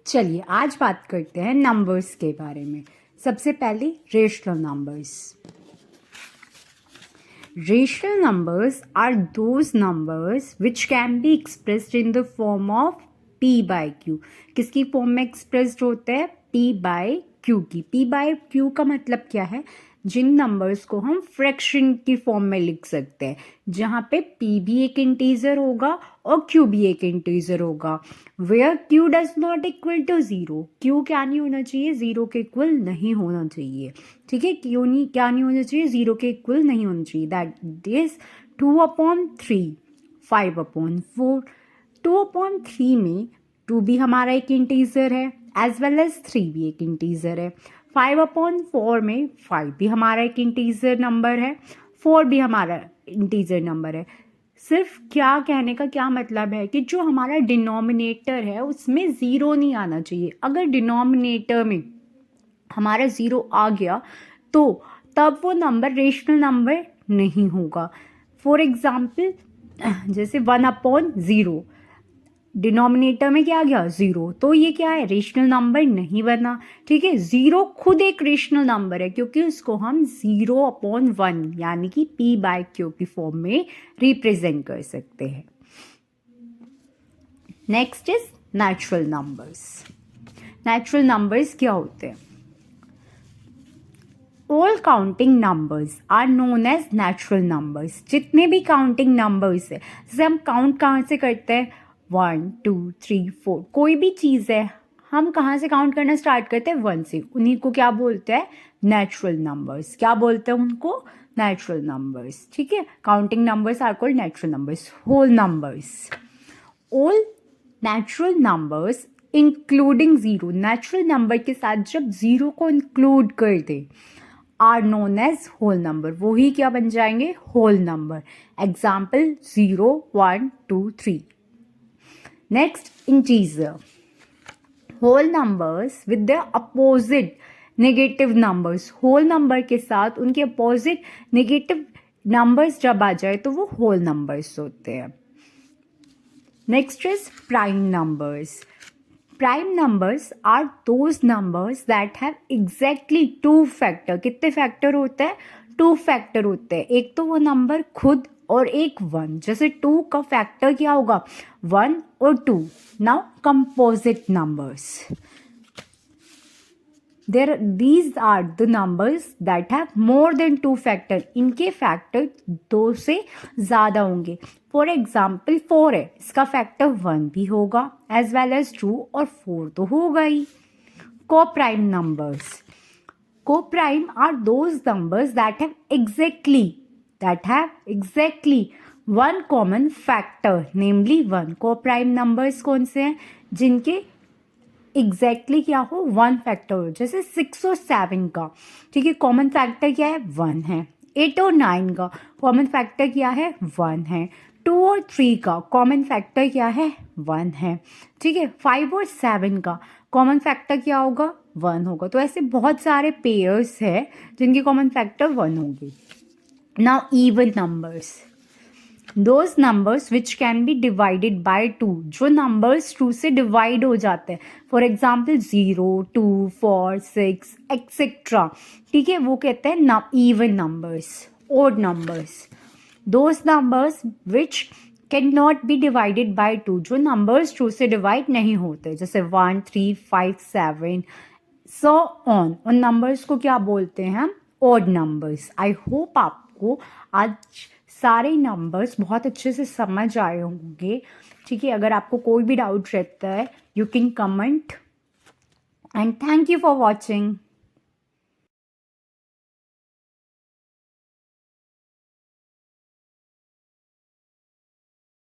चलिए आज बात करते हैं नंबर्स के बारे में। सबसे पहले rational numbers. Rational numbers are those numbers which can be expressed in the form of p bye q। किसकी फॉर्म में एक्सप्रेस्ड होते हैं? p बाय q की। p बाय q का मतलब क्या है? जिन नंबर्स को हम फ्रैक्शन की फॉर्म में लिख सकते हैं, जहाँ पे p भी एक इंटीजर होगा और q भी एक इंटीजर होगा। Where q does not equal to zero. q क्या नहीं होना चाहिए? जीरो के इक्वल नहीं होना चाहिए। ठीक है, क्यों नहीं, क्या नहीं होना चाहिए? जीरो के इक्वल नहीं होना चाहिए। That is 2/3, 5/4। 2/3 में 2 भी हमारा एक इंटीजर है एज वेल एज 3 भी एक इंटीजर है। 5/4 में 5 भी हमारा एक इंटीजर नंबर है, 4 भी हमारा इंटीजर नंबर है। सिर्फ क्या कहने का क्या मतलब है कि जो हमारा डिनोमिनेटर है उसमें ज़ीरो नहीं आना चाहिए। अगर डिनोमिनेटर में हमारा ज़ीरो आ गया तो तब वो नंबर रेशनल नंबर नहीं होगा। फॉर एग्जाम्पल जैसे 1/0, डिनोमिनेटर में क्या आ गया? ज़ीरो, तो ये क्या है? रेशनल नंबर नहीं बना। ठीक है, ज़ीरो खुद एक रेशनल नंबर है क्योंकि उसको हम 0/1 यानी कि p बाय q की फॉर्म में रिप्रेजेंट कर सकते हैं। Next is natural numbers. Natural numbers क्या होते हैं? All counting numbers are known as natural numbers. जितने भी काउंटिंग नंबर्स है, जैसे हम काउंट कहाँ से करते हैं? 1 2 3 4। कोई भी चीज़ है, हम कहाँ से काउंट करना स्टार्ट करते हैं? 1 से। उन्हीं को क्या बोलते हैं? Natural numbers. क्या बोलते हैं उनको? Natural numbers. ठीक है, counting numbers are called natural numbers. Whole numbers, all natural numbers including zero. Natural number के साथ जब ज़ीरो को इंक्लूड कर they are known as whole number. वो ही क्या बन जाएंगे? Whole number. Example 0 1 2 3। Next, integer. Whole numbers with the opposite negative numbers. Whole number के साथ उनके अपोजिट नेगेटिव नंबर्स जब आ जाए तो वो होल नंबर्स होते हैं। Next is prime numbers. Prime numbers are those numbers that have exactly 2 factor. कितने फैक्टर होते हैं? 2 फैक्टर होते हैं। एक तो वो नंबर खुद और एक 1। जैसे 2 का फैक्टर क्या होगा? 1 और 2। Now composite numbers, these are the numbers that have more than 2 factor. इनके फैक्टर 2 से ज़्यादा होंगे। फॉर एग्जाम्पल 4 है, इसका फैक्टर 1 भी होगा एज वेल एज 2 और 4 तो होगा ही। Coprime numbers. Coprime are those numbers that have exactly 1 common factor, namely 1। Coprime numbers कौन से हैं? जिनके एग्जैक्टली क्या हो? 1 फैक्टर हो। जैसे 6 और 7 का, ठीक है, कॉमन फैक्टर क्या है? 1 है। 8 और 9 का कॉमन फैक्टर क्या है? 1 है। 2 और 3 का कॉमन फैक्टर क्या है? 1 है। ठीक है, 5 और 7 का कॉमन फैक्टर क्या होगा? 1 होगा। तो ऐसे बहुत सारे पेयर्स हैं जिनके कॉमन फैक्टर 1 होंगे। Now even numbers, those numbers which can B divided by 2। जो नंबर्स 2 से डिवाइड हो जाते हैं, फॉर एग्जाम्पल 0 2 4 6 एक्सेट्रा। ठीक है, वो कहते हैं ना even numbers, odd numbers. Those numbers which can not be divided by 2। जो नंबर्स 2 से डिवाइड नहीं होते, जैसे 1 3 5 7 सो ऑन, उन नंबर्स को क्या बोलते हैं हम? Odd numbers. आई होप आपको आज सारे नंबर्स बहुत अच्छे से समझ आए होंगे। ठीक है, अगर आपको कोई भी डाउट रहता है you can comment and thank you for watching.